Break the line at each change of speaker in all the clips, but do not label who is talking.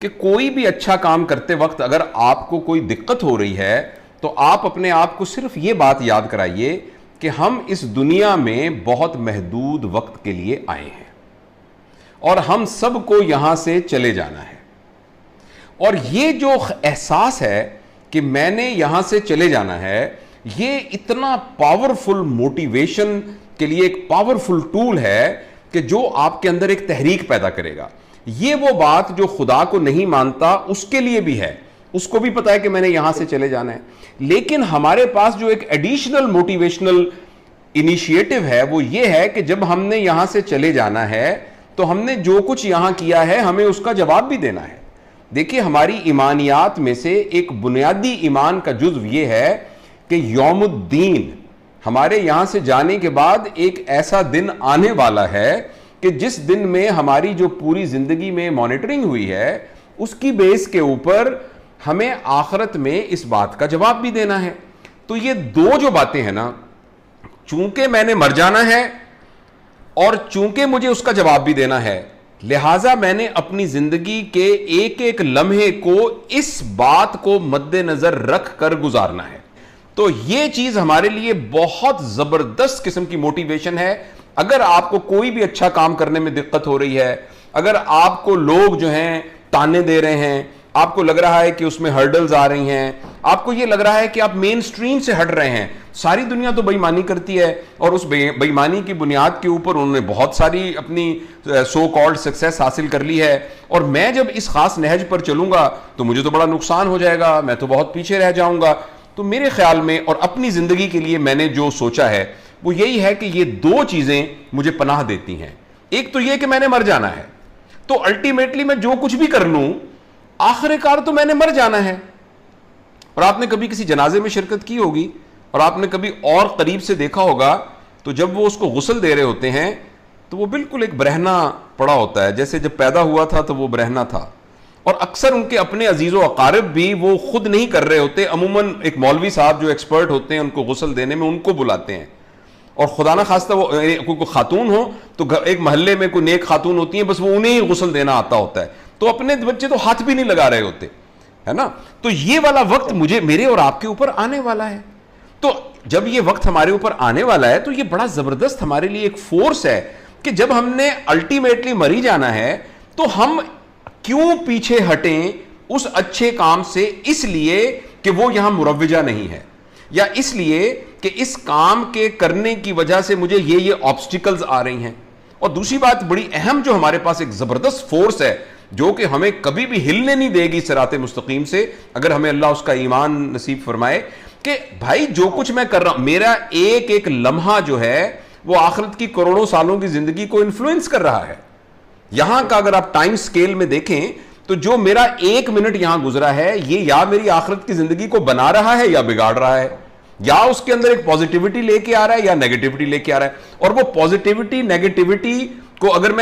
کہ کوئی بھی اچھا کام کرتے وقت اگر آپ کو کوئی دقت ہو رہی ہے تو آپ اپنے آپ کو صرف یہ بات یاد کرائیے کہ ہم اس دنیا میں بہت محدود وقت کے لیے آئے ہیں اور ہم سب کو یہاں سے چلے جانا ہے. اور یہ جو احساس ہے کہ میں نے یہاں سے چلے جانا ہے، یہ اتنا پاورفل موٹیویشن کے لیے ایک پاورفل ٹول ہے کہ جو آپ کے اندر ایک تحریک پیدا کرے گا. یہ وہ بات جو خدا کو نہیں مانتا اس کے لیے بھی ہے، اس کو بھی پتا ہے کہ میں نے یہاں سے چلے جانا ہے. لیکن ہمارے پاس جو ایک ایڈیشنل موٹیویشنل انیشیٹو ہے وہ یہ ہے کہ جب ہم نے یہاں سے چلے جانا ہے تو ہم نے جو کچھ یہاں کیا ہے ہمیں اس کا جواب بھی دینا ہے. دیکھیے ہماری ایمانیات میں سے ایک بنیادی ایمان کا جزو یہ ہے کہ یوم الدین، ہمارے یہاں سے جانے کے بعد ایک ایسا دن آنے والا ہے کہ جس دن میں ہماری جو پوری زندگی میں مانیٹرنگ ہوئی ہے اس کی بیس کے اوپر ہمیں آخرت میں اس بات کا جواب بھی دینا ہے. تو یہ دو جو باتیں ہیں نا، چونکہ میں نے مر جانا ہے اور چونکہ مجھے اس کا جواب بھی دینا ہے، لہٰذا میں نے اپنی زندگی کے ایک ایک لمحے کو اس بات کو مد نظر رکھ کر گزارنا ہے. تو یہ چیز ہمارے لیے بہت زبردست قسم کی موٹیویشن ہے. اگر آپ کو کوئی بھی اچھا کام کرنے میں دقت ہو رہی ہے، اگر آپ کو لوگ جو ہیں تانے دے رہے ہیں، آپ کو لگ رہا ہے کہ اس میں ہرڈلز آ رہی ہیں، آپ کو یہ لگ رہا ہے کہ آپ مین سٹریم سے ہٹ رہے ہیں، ساری دنیا تو بے ایمانی کرتی ہے اور اس بے ایمانی کی بنیاد کے اوپر انہوں نے بہت ساری اپنی سو کالڈ سکسیس حاصل کر لی ہے، اور میں جب اس خاص نہج پر چلوں گا تو مجھے تو بڑا نقصان ہو جائے گا، میں تو بہت پیچھے رہ جاؤں گا. تو میرے خیال میں اور اپنی زندگی کے لیے میں نے جو سوچا ہے وہ یہی ہے کہ یہ دو چیزیں مجھے پناہ دیتی ہیں. ایک تو یہ کہ میں نے مر جانا ہے، تو الٹیمیٹلی میں جو کچھ بھی کر لوں آخر کار تو میں نے مر جانا ہے. اور آپ نے کبھی کسی جنازے میں شرکت کی ہوگی اور آپ نے کبھی اور قریب سے دیکھا ہوگا تو جب وہ اس کو غسل دے رہے ہوتے ہیں تو وہ بالکل ایک برہنہ پڑا ہوتا ہے، جیسے جب پیدا ہوا تھا تو وہ برہنہ تھا. اور اکثر ان کے اپنے عزیز و اقارب بھی وہ خود نہیں کر رہے ہوتے، عموماً ایک مولوی صاحب جو ایکسپرٹ ہوتے ہیں ان کو غسل دینے میں ان کو بلاتے ہیں. اور خدا نہ خواستہ وہ کوئی خاتون ہو تو ایک محلے میں کوئی نیک خاتون ہوتی ہیں، بس وہ انہیں ہی غسل دینا آتا ہوتا ہے، تو اپنے بچے تو ہاتھ بھی نہیں لگا رہے ہوتے، ہے نا. تو یہ والا وقت میرے اور آپ کے اوپر آنے والا ہے. تو جب یہ وقت ہمارے اوپر آنے والا ہے تو یہ بڑا زبردست ہمارے لیے ایک فورس ہے کہ جب ہم نے الٹیمیٹلی مری جانا ہے تو ہم کیوں پیچھے ہٹیں اس اچھے کام سے، اس لیے کہ وہ یہاں مروجہ نہیں ہے، یا اس لیے کہ اس کام کے کرنے کی وجہ سے مجھے یہ آبسٹیکلز آ رہی ہیں. اور دوسری بات بڑی اہم جو ہمارے پاس ایک زبردست فورس ہے جو کہ ہمیں کبھی بھی ہلنے نہیں دے گی صراط مستقیم سے، اگر ہمیں اللہ اس کا ایمان نصیب فرمائے، کہ بھائی جو کچھ میں کر رہا ہوں، میرا ایک ایک لمحہ جو ہے وہ آخرت کی کروڑوں سالوں کی زندگی کو انفلوئنس کر رہا ہے. یہاں کا اگر آپ ٹائم سکیل میں دیکھیں تو جو میرا ایک منٹ یہاں گزرا ہے یہ یا میری آخرت کی زندگی کو بنا رہا ہے یا بگاڑ رہا ہے، یا اس کے اندر ایک پازیٹیوٹی لے کے آ رہا ہے یا نیگیٹیوٹی لے کے آ رہا ہے. اور وہ پازیٹیوٹی نیگیٹیوٹی کو اگر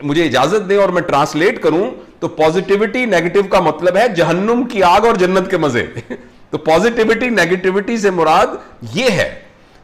مجھے اجازت دیں اور میں ٹرانسلیٹ کروں تو پازیٹیوٹی نیگیٹیو کا مطلب ہے جہنم کی آگ اور جنت کے مزے. تو پازیٹیوٹی نیگیٹیوٹی سے مراد یہ ہے.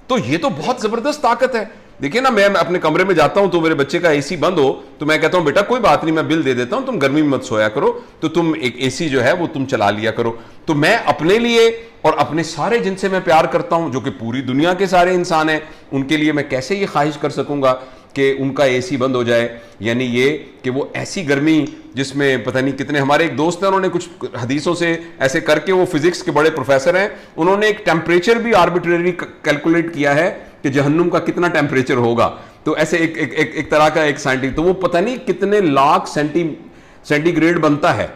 تو یہ تو بہت زبردست طاقت ہے. دیکھیں نا، میں اپنے کمرے میں جاتا ہوں تو میرے بچے کا اے سی بند ہو تو میں کہتا ہوں بیٹا کوئی بات نہیں، میں بل دے دیتا ہوں، تم گرمی میں مت سویا کرو، تو تم ایک اے سی جو ہے وہ تم چلا لیا کرو. تو میں اپنے لیے اور اپنے سارے جن سے میں پیار کرتا ہوں جو کہ پوری دنیا کے سارے انسان ہیں، ان کے لیے میں کیسے یہ خواہش کر سکوں گا کہ ان کا اے سی بند ہو جائے؟ یعنی یہ کہ وہ ایسی گرمی جس میں پتہ نہیں کتنے، ہمارے ایک دوست ہیں انہوں نے کچھ حدیثوں سے ایسے کر کے، وہ فزکس کے بڑے پروفیسر ہیں، انہوں نے ایک ٹیمپریچر بھی آربیٹریلی کیلکولیٹ کیا ہے کہ جہنم کا کتنا ٹیمپریچر ہوگا. تو ایسے ایک طرح کا ایک سائنٹسٹ، تو وہ پتہ نہیں کتنے لاکھ سینٹی گریڈ بنتا ہے.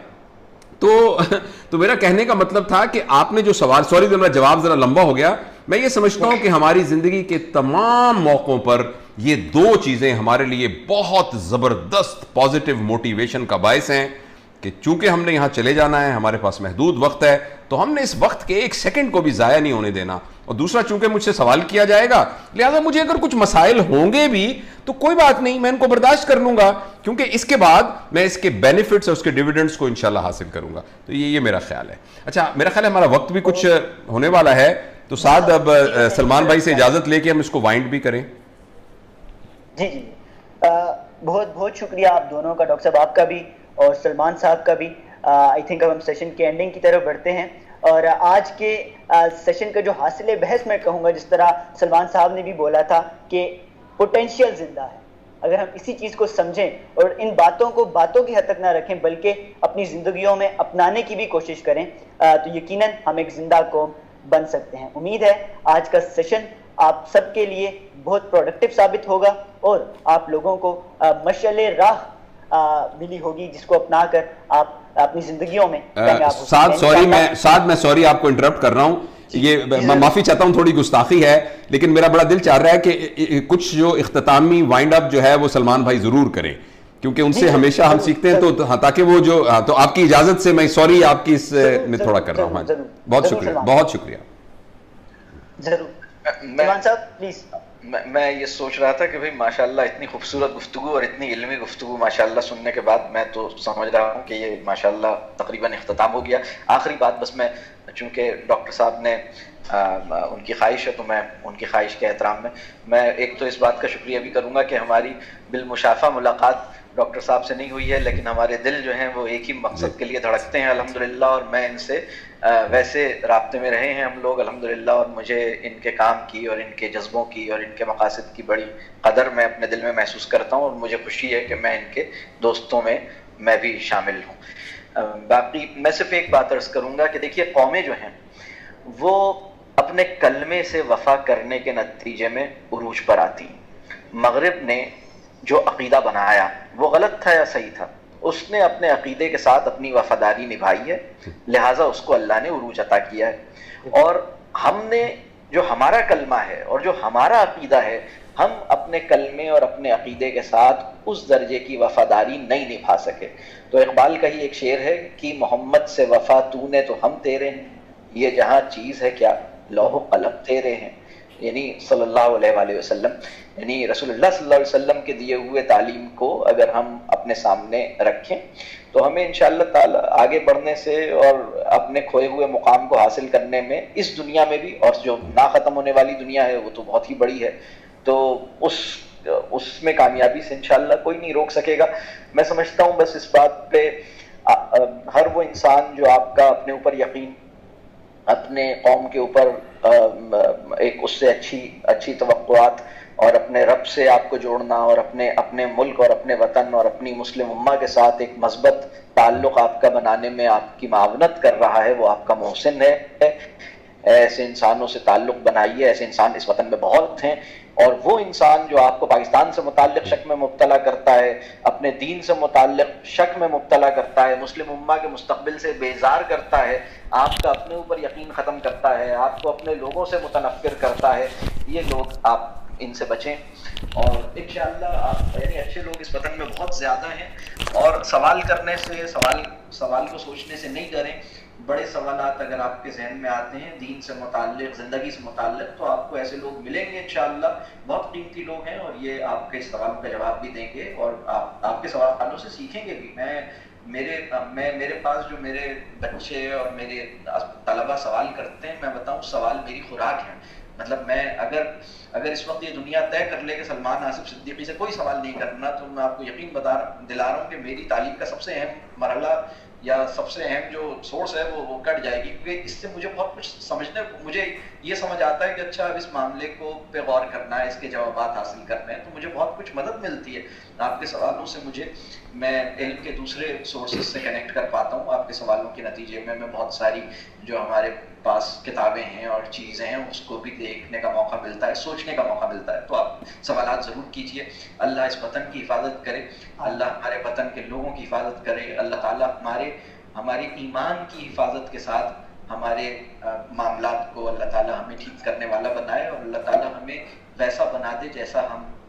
تو میرا کہنے کا مطلب تھا کہ آپ نے جو سوال، سوری میرا جواب ذرا لمبا ہو گیا، میں یہ سمجھتا ہوں کہ ہماری زندگی کے تمام موقعوں پر یہ دو چیزیں ہمارے لیے بہت زبردست پازیٹیو موٹیویشن کا باعث ہیں کہ چونکہ ہم نے یہاں چلے جانا ہے، ہمارے پاس محدود وقت ہے، تو ہم نے اس وقت کے ایک سیکنڈ کو بھی ضائع نہیں ہونے دینا. اور دوسرا، چونکہ مجھ سے سوال کیا جائے گا لہذا مجھے اگر کچھ مسائل ہوں گے بھی تو کوئی بات نہیں، میں ان کو برداشت کر لوں گا، کیونکہ اس کے بعد میں اس کے بینیفٹس اور اس کے ڈیویڈنڈز کو انشاءاللہ حاصل کروں گا. تو یہ میرا خیال ہے. اچھا، میرا خیال ہے ہمارا وقت بھی کچھ ہونے والا ہے، تو ساتھ اب سلمان بھائی سے اجازت لے کے ہم اس کو وائنڈ بھی کریں.
جی بہت بہت شکریہ آپ دونوں کا، ڈاکٹر صاحب آپ کا بھی اور سلمان صاحب کا بھی. آئی تھنک اب ہم سیشن کے اینڈنگ کی طرف بڑھتے ہیں، اور آج کے سیشن کا جو حاصل بحث میں کہوں گا، جس طرح سلمان صاحب نے بھی بولا تھا کہ پوٹینشیل زندہ ہے، اگر ہم اسی چیز کو سمجھیں اور ان باتوں کو باتوں کی حد تک نہ رکھیں بلکہ اپنی زندگیوں میں اپنانے کی بھی کوشش کریں، تو یقیناً ہم ایک زندہ قوم بن سکتے ہیں۔ امید ہے آج کا سیشن آپ سب کے لیے بہت پروڈکٹیو ثابت ہوگا اور آپ لوگوں کو مشعل راہ ملی ہوگی جس کو اپنا کر آپ اپنی زندگیوں میں کامیاب ہو سکتے ہیں۔
سعد میں سوری آپ کو انٹرپٹ کر رہا ہوں، یہ میں معافی چاہتا ہوں، تھوڑی گستاخی ہے، لیکن میرا بڑا دل چاہ رہا ہے کہ کچھ جو اختتامی وائنڈ اپ جو ہے وہ سلمان بھائی ضرور کریں، کیونکہ ان سے ہمیشہ ہم سیکھتے ہیں، تو تاکہ وہ جو تو آپ کی اجازت سے میں سوری آپ کی اس میں تھوڑا کر رہا ہوں۔ بہت شکریہ، بہت شکریہ۔
میں یہ سوچ رہا تھا کہ بھئی ماشاءاللہ اتنی خوبصورت گفتگو اور اتنی علمی گفتگو ماشاءاللہ سننے کے بعد میں تو سمجھ رہا ہوں کہ یہ ماشاءاللہ تقریباً اختتام ہو گیا۔ آخری بات بس میں، چونکہ ڈاکٹر صاحب نے ان کی خواہش ہے تو میں ان کی خواہش کے احترام میں ایک تو اس بات کا شکریہ بھی کروں گا کہ ہماری بالمشافہ ملاقات ڈاکٹر صاحب سے نہیں ہوئی ہے، لیکن ہمارے دل جو ہیں وہ ایک ہی مقصد کے لیے دھڑکتے ہیں الحمدللہ، اور میں ان سے ویسے رابطے میں رہے ہیں ہم لوگ الحمدللہ، اور مجھے ان کے کام کی اور ان کے جذبوں کی اور ان کے مقاصد کی بڑی قدر میں اپنے دل میں محسوس کرتا ہوں، اور مجھے خوشی ہے کہ میں ان کے دوستوں میں بھی شامل ہوں۔ باقی میں صرف ایک بات عرض کروں گا کہ دیکھیے، قومیں جو ہیں وہ اپنے کلمے سے وفا کرنے کے نتیجے میں عروج پر آتی ہیں۔ مغرب نے جو عقیدہ بنایا وہ غلط تھا یا صحیح تھا؟ اس نے اپنے عقیدے کے ساتھ اپنی وفاداری نبھائی ہے، لہٰذا اس کو اللہ نے عروج عطا کیا ہے۔ اور ہم نے جو ہمارا کلمہ ہے اور جو ہمارا عقیدہ ہے، ہم اپنے کلمے اور اپنے عقیدے کے ساتھ اس درجے کی وفاداری نہیں نبھا سکے۔ تو اقبال کا ہی ایک شعر ہے کہ محمد سے وفا تو نے تو ہم تیرے ہیں، یہ جہاں چیز ہے کیا لوح و قلم تیرے ہیں، یعنی صلی اللہ علیہ وآلہ وسلم، یعنی رسول اللہ صلی اللہ علیہ وسلم کے دیے ہوئے تعلیم کو اگر ہم اپنے سامنے رکھیں تو ہمیں انشاءاللہ تعالی آگے بڑھنے سے اور اپنے کھوئے ہوئے مقام کو حاصل کرنے میں اس دنیا میں بھی، اور جو نہ ختم ہونے والی دنیا ہے وہ تو بہت ہی بڑی ہے، تو اس میں کامیابی سے انشاءاللہ کوئی نہیں روک سکے گا۔ میں سمجھتا ہوں بس اس بات پہ ہر وہ انسان جو آپ کا اپنے اوپر یقین، اپنے قوم کے اوپر ایک اس سے اچھی توقعات اور اپنے رب سے آپ کو جوڑنا اور اپنے ملک اور اپنے وطن اور اپنی مسلم امہ کے ساتھ ایک مثبت تعلق آپ کا بنانے میں آپ کی معاونت کر رہا ہے، وہ آپ کا محسن ہے۔ ایسے انسانوں سے تعلق بنائیے، ایسے انسان اس وطن میں بہت ہیں، اور وہ انسان جو آپ کو پاکستان سے متعلق شک میں مبتلا کرتا ہے، اپنے دین سے متعلق شک میں مبتلا کرتا ہے، مسلم امہ کے مستقبل سے بیزار کرتا ہے، آپ کا اپنے اوپر یقین ختم کرتا ہے، آپ کو اپنے لوگوں سے متنفر کرتا ہے، یہ لوگ آپ ان سے بچیں، اور انشاءاللہ آپ یعنی اچھے لوگ اس وطن میں بہت زیادہ ہیں، اور سوال کرنے سے سوال کو سوچنے سے نہیں ڈریں۔ بڑے سوالات اگر آپ کے ذہن میں آتے ہیں دین سے متعلق، زندگی سے متعلق، تو آپ کو ایسے لوگ ملیں گے انشاءاللہ، بہت قیمتی لوگ ہیں، اور یہ آپ کے سوال کا جواب بھی دیں گے اور آپ کے سوالوں سے سیکھیں گے بھی۔ میرے پاس جو میرے بچے اور میرے طلبہ سوال کرتے ہیں، میں بتاؤں سوال میری خوراک ہے، مطلب میں اگر اس وقت یہ دنیا طے کر لے کہ سلمان آصف صدیقی سے کوئی سوال نہیں کرنا، تو میں آپ کو یقین دلا رہا ہوں کہ میری تعلیم کا سب سے اہم مرحلہ یا سب سے اہم جو سورس ہے وہ کٹ جائے گی، کیونکہ اس سے مجھے بہت کچھ مجھے یہ سمجھ آتا ہے کہ اچھا اب اس معاملے کو پہ غور کرنا ہے، اس کے جوابات حاصل کرنے ہیں، تو مجھے بہت کچھ مدد ملتی ہے آپ کے سوالوں سے۔ میں علم کے دوسرے سورسز سے کنیکٹ کر پاتا ہوں آپ کے سوالوں کے نتیجے میں بہت ساری جو ہمارے پاس کتابیں ہیں اور چیزیں ہیں اس کو بھی دیکھنے کا موقع ملتا ہے، سوچنے کا موقع ملتا ہے۔ تو آپ سوالات ضرور کیجئے۔ اللہ اس وطن کی حفاظت کرے، اللہ ہمارے وطن کے لوگوں کی حفاظت کرے، اللہ تعالیٰ ہمارے ایمان کی حفاظت کے ساتھ ہمارے معاملات کو اللہ تعالیٰ ہمیں ٹھیک کرنے والا بنائے، اور اللہ تعالیٰ ہمیں ویسا بنا دے جیسا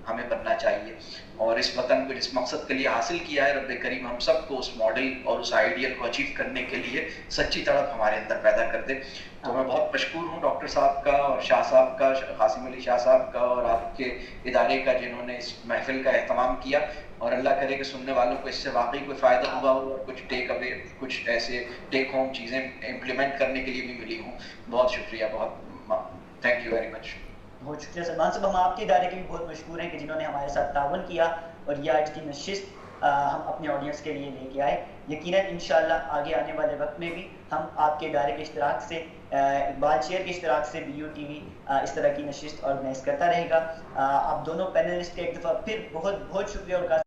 ہمیں بننا چاہیے، اور اس وطن کو جس مقصد کے لیے حاصل کیا ہے رب کریم ہم سب کو اس ماڈل اور اس آئیڈیل کو اچیو کرنے کے لیے سچی تڑپ ہمارے اندر پیدا کر دے۔ تو میں بہت مشکور ہوں ڈاکٹر صاحب کا اور شاہ صاحب کا، قاسم علی شاہ صاحب کا، اور آپ کے ادارے کا جنہوں نے اس محفل کا اہتمام کیا، اور اللہ کرے کہ سننے والوں کو اس سے واقعی کوئی فائدہ ہوا ہو اور کچھ ٹیک اوے، کچھ ایسے ٹیک ہوم چیزیں امپلیمنٹ کرنے کے لیے بھی ملی ہوں۔ بہت شکریہ، بہت تھینک یو ویری مچ۔
بہت شکریہ سلمان صاحب، ہم آپ کے ادارے کے بھی بہت مشکور ہیں کہ جنہوں نے ہمارے ساتھ تعاون کیا اور یہ آج کی نشست ہم اپنے آڈینس کے لیے لے کے آئے. یقیناً انشاءاللہ آگے آنے والے وقت میں بھی ہم آپ کے ادارے کے اشتراک سے، اقبال شیئر کے اشتراک سے BU TV اس طرح کی نشست آرگنائز کرتا رہے گا. آپ دونوں پینلسٹ کا ایک دفعہ پھر بہت بہت شکریہ اور